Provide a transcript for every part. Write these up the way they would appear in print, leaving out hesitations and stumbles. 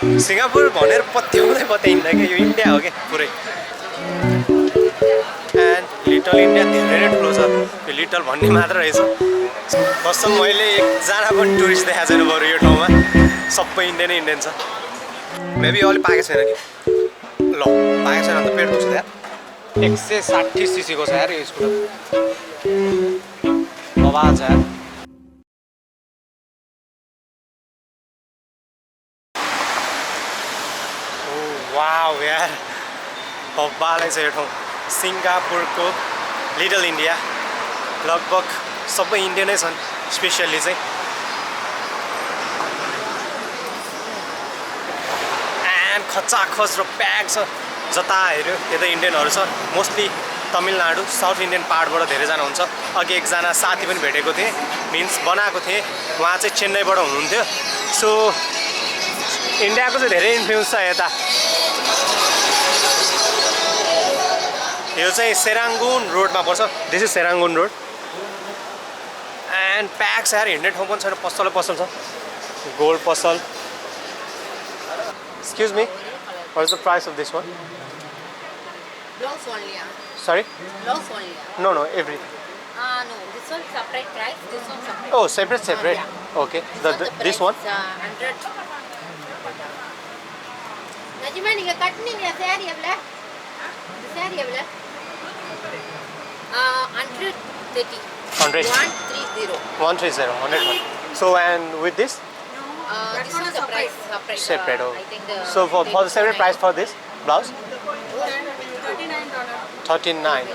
Singapore भनेर पत्याउँदै पत्याइँदैन क्या, यो इन्डिया हो क्या पुरै। एन्ड लिटल इन्डिया धेरै नै ठुलो छ, यो लिटल भन्ने मात्र रहेछ। कसम मैले एकजना पनि टुरिस्ट देखाएको छैन बरु यो ठाउँमा, सबै इन्डियन इन्डियन छ। मेबी अलिक पाएको छैन कि ल पाएको छैन त पेट दुख्छ यार। 160 सीसीको छ यार यो स्कुटर, बवाल छ यार। वाउ यार बवालै छ यो ठाउँ। सिङ्गापुरको लिटल इन्डिया, लगभग सबै इन्डियनै छन्, स्पेसल्ली चाहिँ एन्ड खचाखच र प्याक छ। जता हेऱ्यो यता इन्डियनहरू छ, मोस्टली तमिलनाडु साउथ इन्डियन पार्टबाट धेरैजना हुन्छ। अघि एकजना साथी पनि भेटेको थिएँ, मिन्स बनाएको थिएँ, उहाँ चाहिँ चेन्नईबाट हुनुहुन्थ्यो। सो इन्डियाको चाहिँ धेरै इन्फ्लुएन्स छ यता। यो चाहिँ सेराङ्गुन रोडमा पर्छ, this is Serangoon road. And pack छ यार, हिँड्ने ठाउँ पनि छैन, पसलै पसल छ, गोल्ड पसल। Excuse me, what is the price of this one? Blouse only. Sorry? Blouse only. No, every. No, this one separate price, this one separate. Oh, separate. Yeah. Okay. This one? 100. Najima, you cut me in your saree, the saree, 130. 100. 130. 130. 100. So and with this? This one the price separate. Separate. I think the. So for the separate price for this blouse? $39. 39.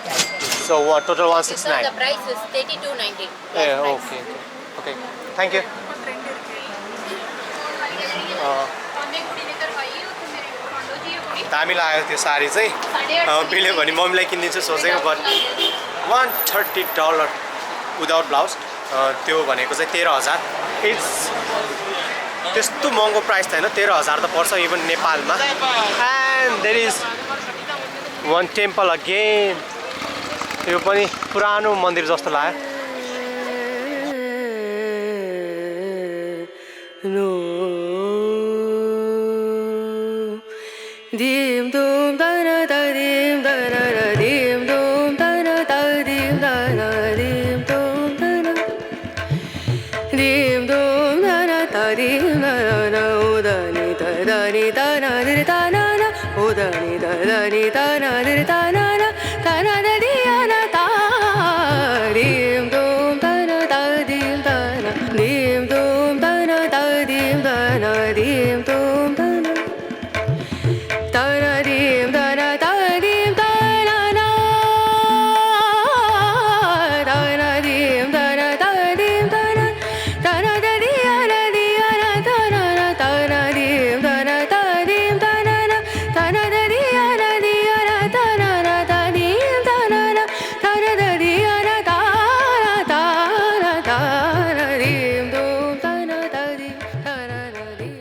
So what? Total This one 169. the price is 32.90. Yeah. Okay. Thank you. दामी लाग्यो त्यो साडी चाहिँ, मिल्यो भने मम्मीलाई किनिदिन्छु सोचेको, but $130 without blouse. त्यो भनेको चाहिँ 13,000। इट्स त्यस्तो महँगो प्राइस त होइन, 13,000 त पर्छ इभन नेपालमा। And there is one temple again, यो पनि पुरानो मन्दिर जस्तो लाग्यो। Dim dum da na da dim da na na dim dum da na da dim da na dim dum da na dim dum da na da dim da na o da ni da na di da na na o da ni da ni da na di da na na da di ya na da dim dum da na da dim da na dim dum da na da dim da na dim dum da na da-da-dim, da-da-da-dim, da-na-na. Da-da-dim, da-da-da-dim, da-na. Da-na-da-di-ya-da-di-ya-da, da-na-na. Da-na-dim, da-na-da-dim, da-na-na. Da-na-da-di-ya-da-di-ya-da, da-na-na. Da-dim, da-na-na. Da-na-da-di-ya-da, da-na-da-da-da-dim, dum, da-na-da-dim, da-na-da-dim.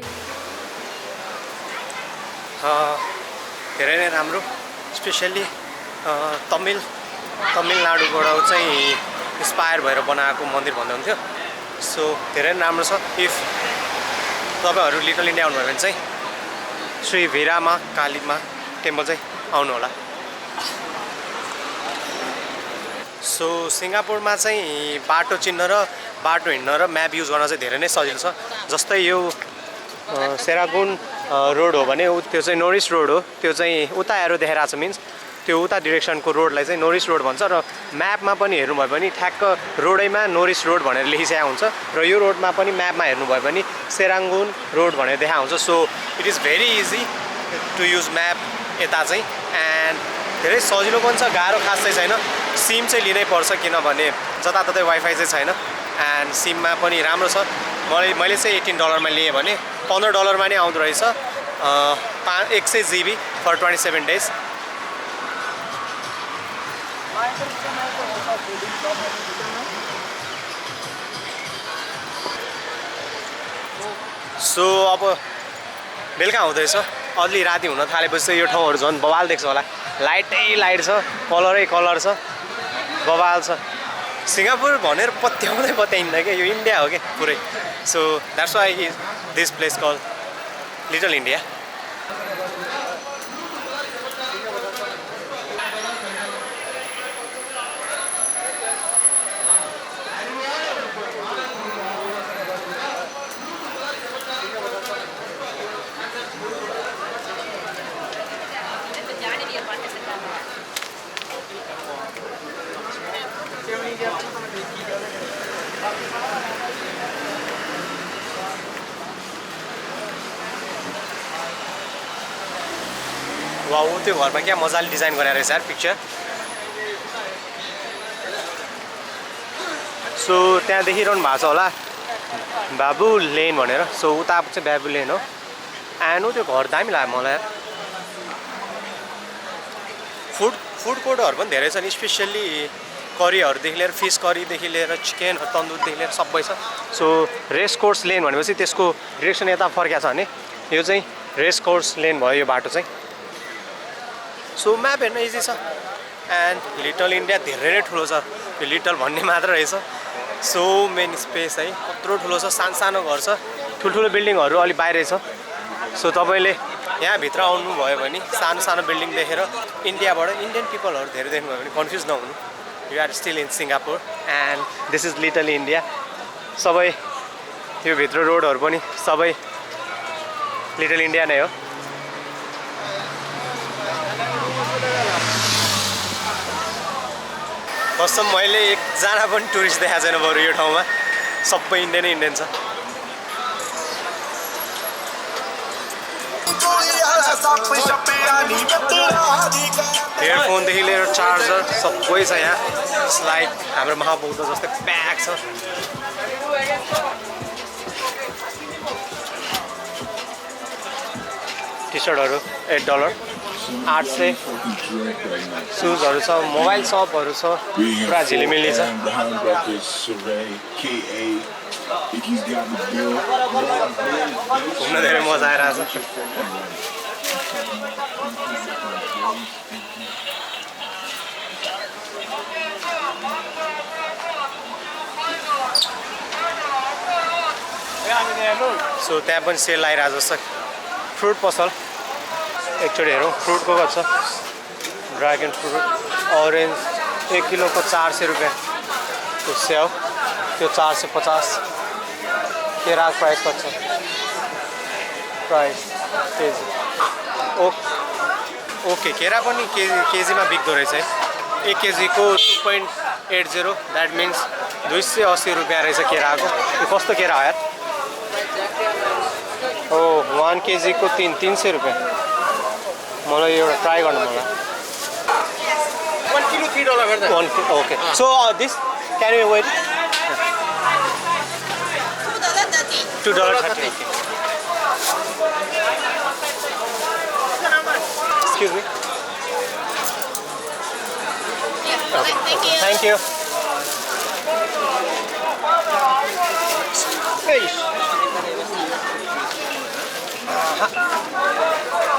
धेरै नै राम्रो, specially तमिलनाडुबाट चाहिँ inspire भएर बनाएको मन्दिर भन्दै हुन्थ्यो। So धेरै नै राम्रो छ। इफ तपाईँहरू लिटल इन्डिया आउनुभयो भने चाहिँ श्री भिरामा कालीमा टेम्पल चाहिँ आउनु होला। सो सिङ्गापुरमा चाहिँ बाटो चिन्न र बाटो हिँड्न र म्याप युज गर्न चाहिँ धेरै नै सजिलो छ। जस्तै यो सेरागुन रोड हो भने त्यो चाहिँ नोरिस रोड हो, त्यो चाहिँ उता एरो देखाइरहेको छ, मिन्स त्यो उता डिरेक्सनको रोडलाई चाहिँ नोरिस रोड भन्छ। र म्यापमा पनि हेर्नुभयो भने ठ्याक्क रोडैमा नोरिस रोड भनेर लेखिसकेको हुन्छ, र यो रोडमा पनि म्यापमा हेर्नुभयो भने सेराङ्गुन रोड भनेर देखाएको हुन्छ। So it is very easy to use map यता चाहिँ, एन्ड धेरै सजिलो पनि छ, गाह्रो खास चाहिँ छैन। सिम चाहिँ लिनै पर्छ किनभने जताततै वाइफाई चाहिँ छैन, एन्ड सिममा पनि राम्रो छ। मैले चाहिँ $18 लिएँ भने $15 नै आउँदो रहेछ, 100 GB फर 27 days। सो अब बेलुका हुँदैछ, अलि राति हुन थालेपछि यो ठाउँहरू झन् बवाल देख्छ होला, लाइटै लाइट छ, कलरै कलर छ, बवाल छ। सिङ्गापुर भनेर पत्याउँदै पत्याइँदैन क्या, यो इन्डिया हो क्या पुरै। So that's why this place call little India. Wow त्यो घरमा क्या मजाले डिजाइन गरेर रहेछ यार पिक्चर। सो त्यहाँ देखिरहनु भएको छ होला बाबु लेन भनेर। सो उता चाहिँ बाबु लेन हो। एन्ड त्यो घर दामी लाग्यो मलाई। फुड कोर्टहरू पनि धेरै छन्, स्पेसल्ली करीहरूदेखि लिएर फिस करीदेखि लिएर चिकन तन्दुरदेखि लिएर सबै छ। सो रेस कोर्स लेन भनेपछि त्यसको डिरेक्सन यता फर्किया छ भने यो चाहिँ रेस कोर्स लेन भयो यो बाटो चाहिँ। सो म्याप हेर्न इजी छ। एन्ड लिटल इन्डिया धेरै नै ठुलो छ, यो लिटल भन्ने मात्र रहेछ। सो मेनी स्पेस है, कत्रो ठुलो छ, सानो सानो घर छ, ठुल्ठुलो बिल्डिङहरू अलि बाहिरै छ। सो तपाईँले यहाँभित्र आउनुभयो भने सानो सानो बिल्डिङ देखेर इन्डियाबाट इन्डियन पिपलहरू धेरै देख्नुभयो भने कन्फ्युज नहुनु, you are still in Singapore and this is little India. सबै यो भित्र रोडहरू पनि सबै लिटल इन्डिया नै हो। कसम मैले एकजना पनि टुरिस्ट देखाएको छैन बरु यो ठाउँमा, सबै इन्डियन इन्डियन छ। हेडफोनदेखि लिएर चार्जर सबै छ यहाँ। लाइक हाम्रो महाबौद्ध जस्तै प्याक छ। टी सर्टहरू $8, 800। सुजहरू छ, मोबाइल सपहरू छ, पुरा झिलिमिली छ। घुम्न धेरै मजा आइरहेछ। सो त्यहाँ पनि सेल आइरहेको छ। फ्रुट पसल एकचोटि हेरौँ। फ्रुटको कति छ? ड्रागन फ्रुट ऑरेंज 1 किलो को 400 रुपये। तो सेव त्यो 450। केरा प्राइस कति छ? प्राइस केजी ओके केरा पनि केजीमा बिक्दो रहेछ है। 1 केजी को 2.80 दैट मीन्स 280 रुपया रहेछ केराको। यो कस्तो केरा हो यार? ओ 1 केजी को 300 रुपये। मलाई एउटा ट्राई गर्नु मन लाग्यो। 1 kilo $3 गर्दा। Okay. So this can we wait? $2.30. Excuse me. Okay. Thank you. Hey.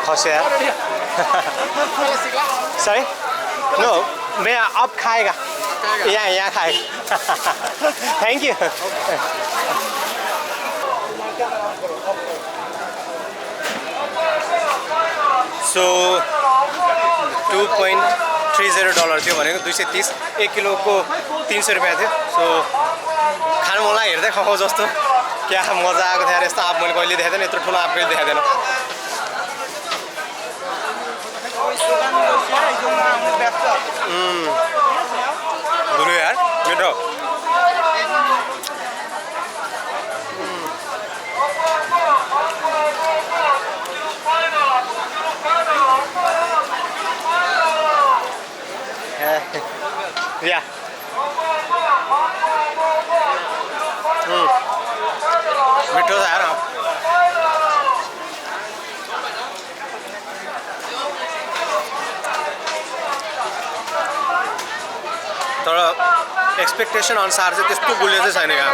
खसे यार। Sorry? No, मैं अब खाएगा। यहाँ खाएगा। Thank you. So $2.30 थियो भनेको 230। 1 किलो को 300 रुपया थियो। सो खानु मलाई हेर्दै खाऊ जस्तो क्या मजा आएको थियो यार। यस्तो आप मैले कहिले देखेको थिएन, यत्रो ठुलो आप कहिले देखेको थिएन। गुरु यार मिठो। या मिठो छ यार। तर एक्सपेक्टेसन अनुसार चाहिँ त्यस्तो गुलियो चाहिँ छैन यहाँ।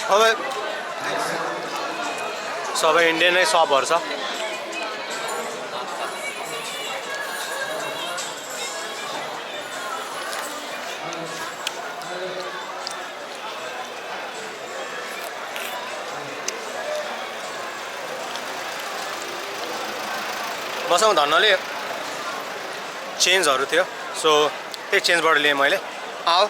अब सबै इन्डियनै सपहरू छ मसँग धन्नले चेन्जहरू थियो सो त्यही चेन्जबाट लिएँ मैले आऊ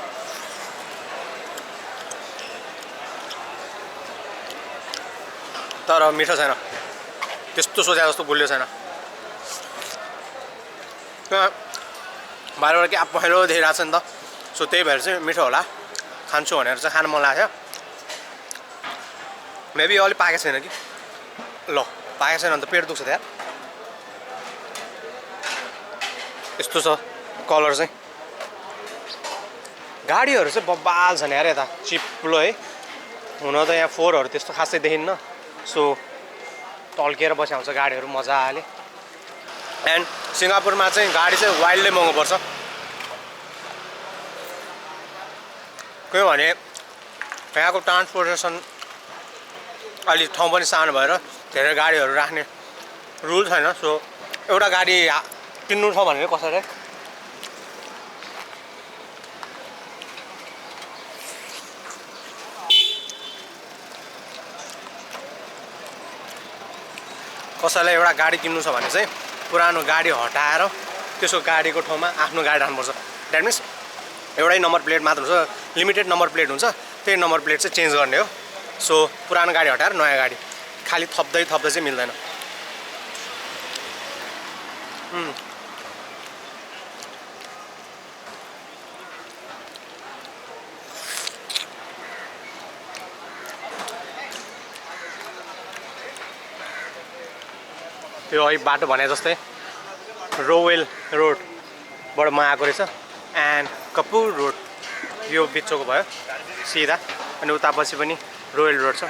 तर मिठो छैन त्यस्तो सोचे जस्तो गुलियो छैन बाहिरबाट क्या पहेँलो देखिरहेको छ नि त सो त्यही भएर चाहिँ मिठो होला खान्छु भनेर चाहिँ खानु मन लाग्यो मेबी अलिक पाकेको छैन कि ल पाकेको छैन भने त पेट दुख्छ त्यहाँ यस्तो छ कलर चाहिँ गाडीहरू चाहिँ बब्बाल छ नि यार यता चिप्लो है हुन त यहाँ फोरहरू त्यस्तो खासै देखिन्न सो टल्किएर बस्याउँछ गाडीहरू मजाले एन्ड सिङ्गापुरमा चाहिँ गाडी चाहिँ वाइल्डै महँगो पर्छ किनभने यहाँको ट्रान्सपोर्टेसन अलिक ठाउँ पनि सानो भएर धेरै गाडीहरू राख्ने रुल छैन सो एउटा गाडी किन्नु छ भने कसरी कसैलाई एउटा गाडी किन्नु छ भने चाहिँ पुरानो गाडी हटाएर त्यसको गाडीको ठाउँमा आफ्नो गाडी राख्नुपर्छ द्याट मिन्स एउटै नम्बर प्लेट मात्र हुन्छ लिमिटेड नम्बर प्लेट हुन्छ त्यही नम्बर प्लेट चाहिँ चेन्ज गर्ने हो सो पुरानो गाडी हटाएर नयाँ गाडी खालि थप्दै चाहिँ मिल्दैन त्यो है बाटो भने जस्तै रोवेल रोडबाट म आएको रहेछ एन्ड कपुर रोड यो बिचको भयो सिधा अनि उतापछि पनि रोयल रोड छ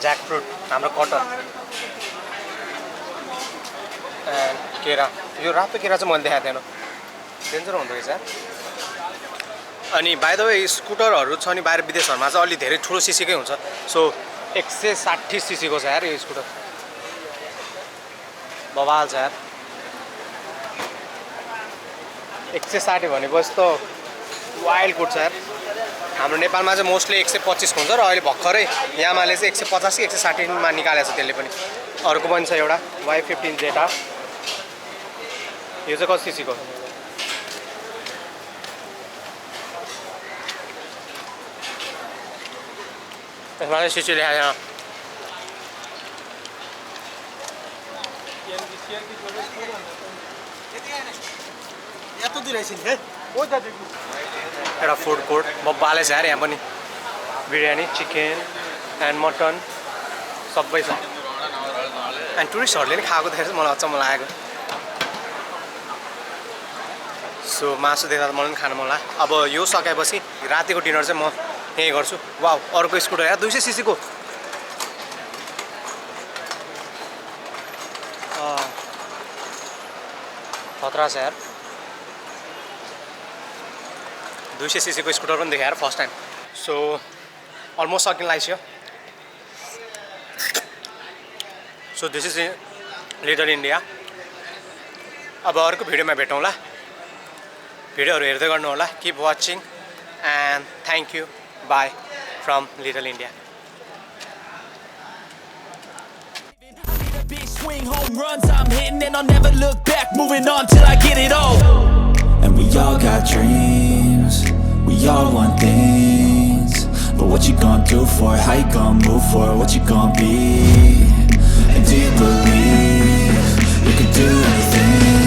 ज्याक फ्रुट हाम्रो कटन एन्ड केरा यो रातो केरा चाहिँ मैले देखाएको थिएन डेन्जर हुँदो रहेछ अनि बाइ द वे स्कुटरहरू छ नि बाहिर विदेशहरूमा चाहिँ अलि धेरै ठुलो सिसीकै हुन्छ सो 160 सीसीको छ यार यो स्कुटर बवाल छ यार 160 भनेपछि त वाइल्ड कुट्छ यार हाम्रो नेपालमा चाहिँ मोस्टली 125 हुन्छ र अहिले भर्खरै यामाले चाहिँ 150 160 मा निकालेको छ त्यसले पनि अर्को पनि छ एउटा Y15 जेटा यो चाहिँ कति सीसीको यसमा चाहिँ सीसी लेखाएको छैन एउटा फुड कोर्ट बब्बाले छ यार यहाँ पनि बिरयानी चिकन एन्ड मटन सबै छ एन्ड टुरिस्टहरूले नि खाएको देखेर मलाई अचम्म लागेको सो मासु देख्दा त मलाई पनि खानु मन लाग्यो अब यो सकेपछि रातिको डिनर चाहिँ म यहीँ गर्छु वाउ अर्को स्कुटर यार 200 सीसीको खतरा छ यार 200 सीसीको स्कुटर पनि देखाएर फर्स्ट टाइम सो अलमोस्ट सकिन लाग्यो so this is little India अब अर्को भिडियोमा भेटौँला भिडियोहरू हेर्दै गर्नु होला keep watching and thank you by from little India Swing home runs, I'm hitting and I'll never look back. Moving on till I get it all. And we all got dreams, we all want things. But what you gonna do for it? How you gonna move for it? What you gonna be? And do you believe you can do anything?